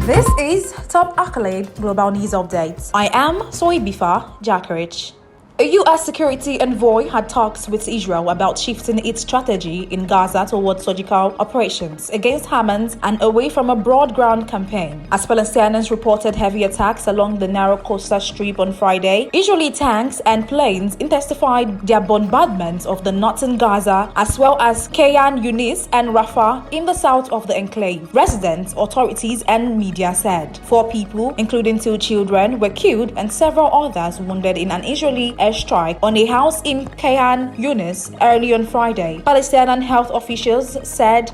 This is Top Accolade Global News Updates. I am Soibifa Jakarich. A U.S. security envoy had talks with Israel about shifting its strategy in Gaza towards surgical operations against Hamas and away from a broad ground campaign. As Palestinians reported heavy attacks along the narrow coastal strip on Friday, Israeli tanks and planes intensified their bombardment of the northern Gaza as well as Khan Younis and Rafah in the south of the enclave. Residents, authorities and media said 4 people, including 2 children, were killed and several others wounded in an Israeli airstrike on a house in Khan Younis early on Friday. Palestinian health officials said.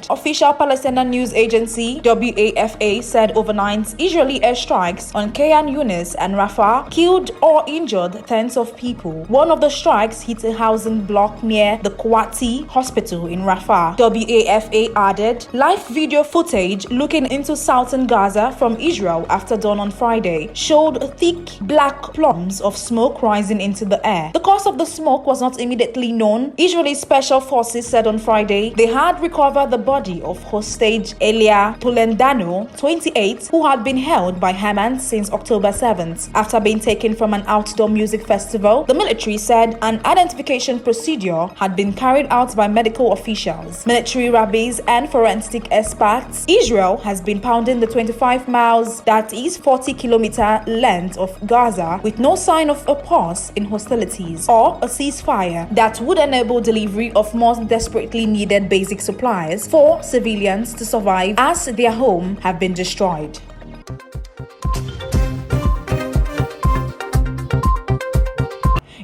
Official Palestinian news agency WAFA said overnight Israeli airstrikes on Khan Younis and Rafah killed or injured tens of people. One of the strikes hit a housing block near the Kwati hospital in Rafah. WAFA added live video footage looking into southern Gaza from Israel after dawn on Friday showed thick black plumes of smoke rising into the air. The cause of the smoke was not immediately known. Israeli special forces said on Friday they had recovered the body of hostage Elia Tolendano, 28, who had been held by Hamas since October 7th. After being taken from an outdoor music festival, the military said an identification procedure had been carried out by medical officials, military rabbis, and forensic experts. Israel has been pounding the 25 miles, that is 40-kilometer length of Gaza, with no sign of a pause in hostilities or a ceasefire that would enable delivery of more desperately needed basic supplies for civilians to survive as their homes have been destroyed.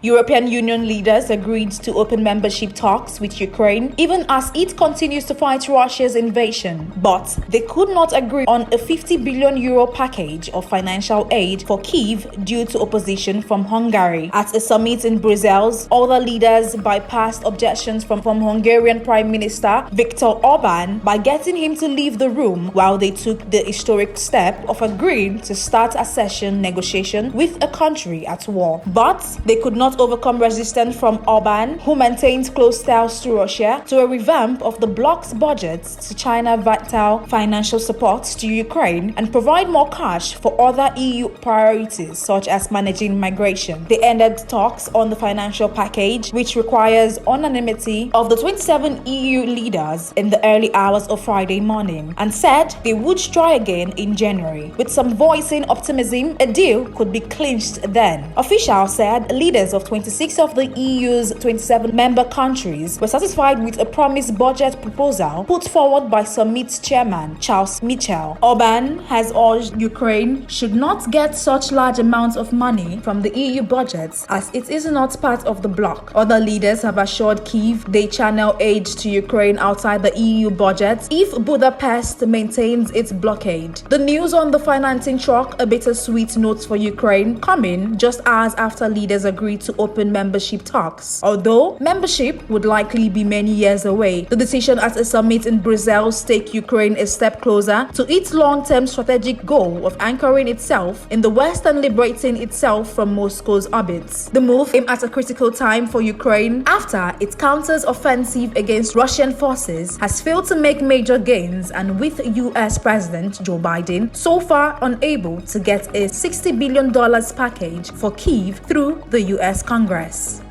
European Union leaders agreed to open membership talks with Ukraine even as it continues to fight Russia's invasion, but they could not agree on a €50 billion package of financial aid for Kyiv due to opposition from Hungary. At a summit in Brussels, other leaders bypassed objections from Hungarian Prime Minister Viktor Orban by getting him to leave the room while they took the historic step of agreeing to start accession negotiation with a country at war. But they could not overcome resistance from Orban, who maintains close ties to Russia, to a revamp of the bloc's budget to China vital financial support to Ukraine and provide more cash for other EU priorities such as managing migration. They ended talks on the financial package, which requires unanimity of the 27 EU leaders in the early hours of Friday morning, and said they would try again in January, with some voicing optimism a deal could be clinched then. Officials said leaders of 26 of the EU's 27 member countries were satisfied with a promised budget proposal put forward by Summit chairman Charles Michel. Orban has urged Ukraine should not get such large amounts of money from the EU budget as it is not part of the bloc. Other leaders have assured Kyiv they channel aid to Ukraine outside the EU budget if Budapest maintains its blockade. The news on the financing struck a bittersweet note for Ukraine, coming just hours after leaders agreed to open membership talks. Although membership would likely be many years away, the decision at a summit in Brussels takes Ukraine a step closer to its long-term strategic goal of anchoring itself in the West and liberating itself from Moscow's orbits. The move came at a critical time for Ukraine after its counter-offensive against Russian forces has failed to make major gains, and with US President Joe Biden so far unable to get a $60 billion package for Kyiv through the US Congress.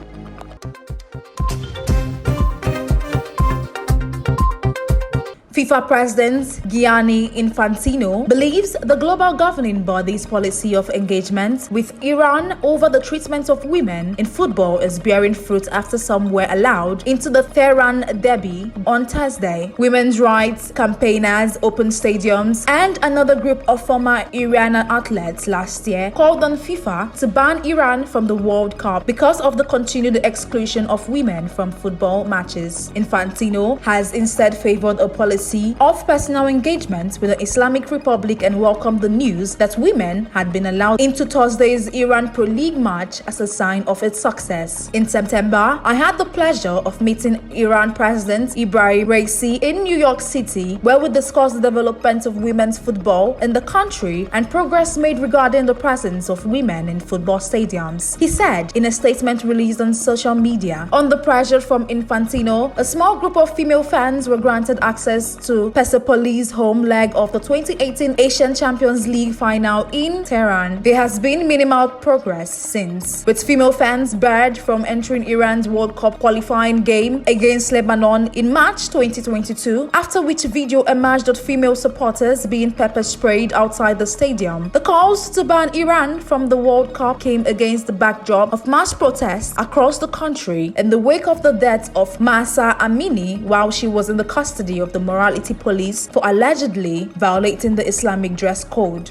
FIFA President Gianni Infantino believes the global governing body's policy of engagement with Iran over the treatment of women in football is bearing fruit after some were allowed into the Tehran derby on Thursday. Women's rights campaigners opened stadiums, and another group of former Iranian athletes last year called on FIFA to ban Iran from the World Cup because of the continued exclusion of women from football matches. Infantino has instead favored a policy policy of personal engagement with the Islamic Republic and welcomed the news that women had been allowed into Thursday's Iran Pro League match as a sign of its success. In September, I had the pleasure of meeting Iran President Ibrahim Raisi in New York City, where we discussed the development of women's football in the country and progress made regarding the presence of women in football stadiums. He said in a statement released on social media, under pressure from Infantino, a small group of female fans were granted access to Persepolis' home leg of the 2018 Asian Champions League final in Tehran. There has been minimal progress since, with female fans barred from entering Iran's World Cup qualifying game against Lebanon in March 2022, after which video emerged of female supporters being pepper sprayed outside the stadium. The calls to ban Iran from the World Cup came against the backdrop of mass protests across the country in the wake of the death of Mahsa Amini while she was in the custody of the morality police for allegedly violating the Islamic dress code.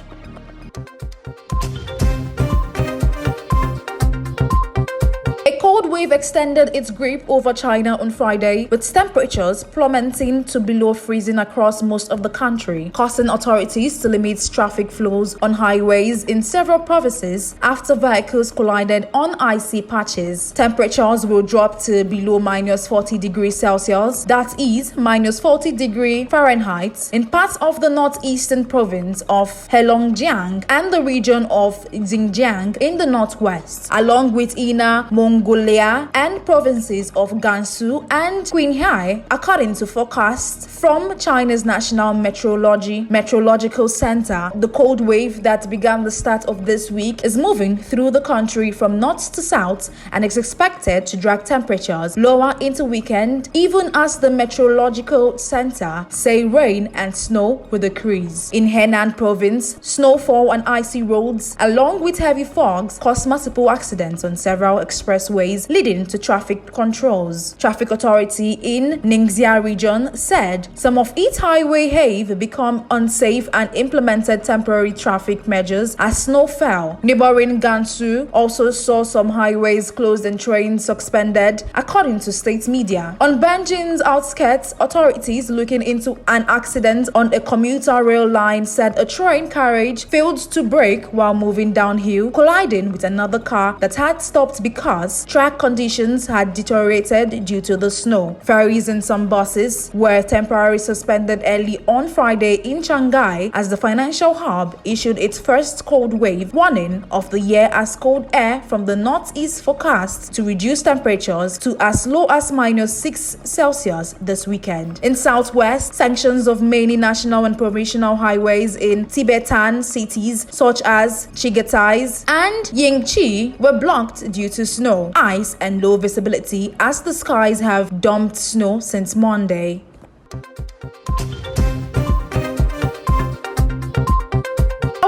Cold wave extended its grip over China on Friday, with temperatures plummeting to below freezing across most of the country, causing authorities to limit traffic flows on highways in several provinces after vehicles collided on icy patches. Temperatures will drop to below minus 40 degrees Celsius, that is minus 40 degrees Fahrenheit, in parts of the northeastern province of Heilongjiang and the region of Xinjiang in the northwest, along with Inner Mongolia and provinces of Gansu and Qinghai, according to forecasts from China's National Meteorological Center. The cold wave that began the start of this week is moving through the country from north to south and is expected to drag temperatures lower into weekend, even as the Meteorological Center say rain and snow will decrease. In Henan province, snowfall and icy roads, along with heavy fogs, caused multiple accidents on several expressways, leading to traffic controls. Traffic authority in Ningxia region said some of its highway have become unsafe and implemented temporary traffic measures as snow fell. Neighboring Gansu also saw some highways closed and trains suspended, according to state media. On Beijing's outskirts, authorities looking into an accident on a commuter rail line said a train carriage failed to brake while moving downhill, colliding with another car that had stopped because track conditions had deteriorated due to the snow. Ferries and some buses were temporarily suspended early on Friday in Shanghai as the financial hub issued its first cold wave warning of the year, as cold air from the northeast forecast to reduce temperatures to as low as minus 6 Celsius this weekend. In southwest, sections of many national and provincial highways in Tibetan cities such as Chigatai and Yingqi were blocked due to snow, ice and low visibility as the skies have dumped snow since Monday.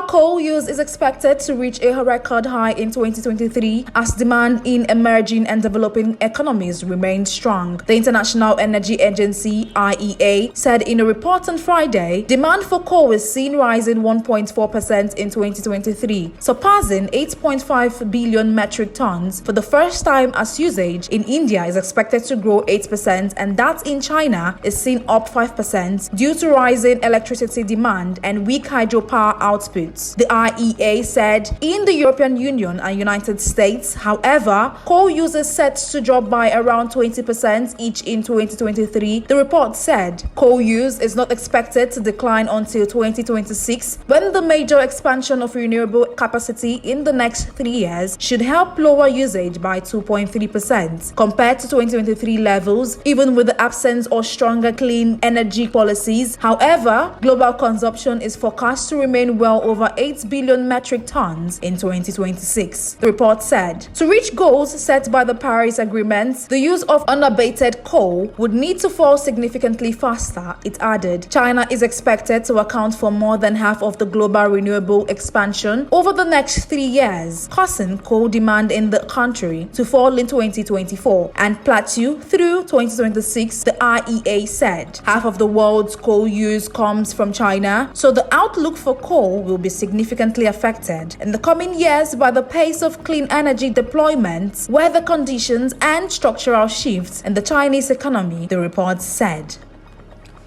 Coal use is expected to reach a record high in 2023 as demand in emerging and developing economies remains strong. The International Energy Agency (IEA) said in a report on Friday, demand for coal is seen rising 1.4% in 2023, surpassing 8.5 billion metric tons for the first time, as usage in India is expected to grow 8% and that in China is seen up 5% due to rising electricity demand and weak hydropower output. The IEA said in the European Union and United States, however, coal use is set to drop by around 20% each in 2023. The report said coal use is not expected to decline until 2026, when the major expansion of renewable capacity in the next 3 years should help lower usage by 2.3% compared to 2023 levels, even with the absence of stronger clean energy policies. However, global consumption is forecast to remain well over 8 billion metric tons in 2026. The report said to reach goals set by the Paris Agreement, the use of unabated coal would need to fall significantly faster. It added, China is expected to account for more than half of the global renewable expansion over the next 3 years, causing coal demand in the country to fall in 2024 and plateau through 2026, the IEA said. Half of the world's coal use comes from China, so the outlook for coal will be significantly affected in the coming years by the pace of clean energy deployment, weather conditions, and structural shifts in the Chinese economy, the report said.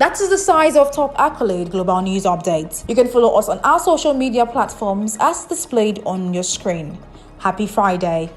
That is the size of top accolade global news updates. You can follow us on our social media platforms as displayed on your screen. Happy Friday.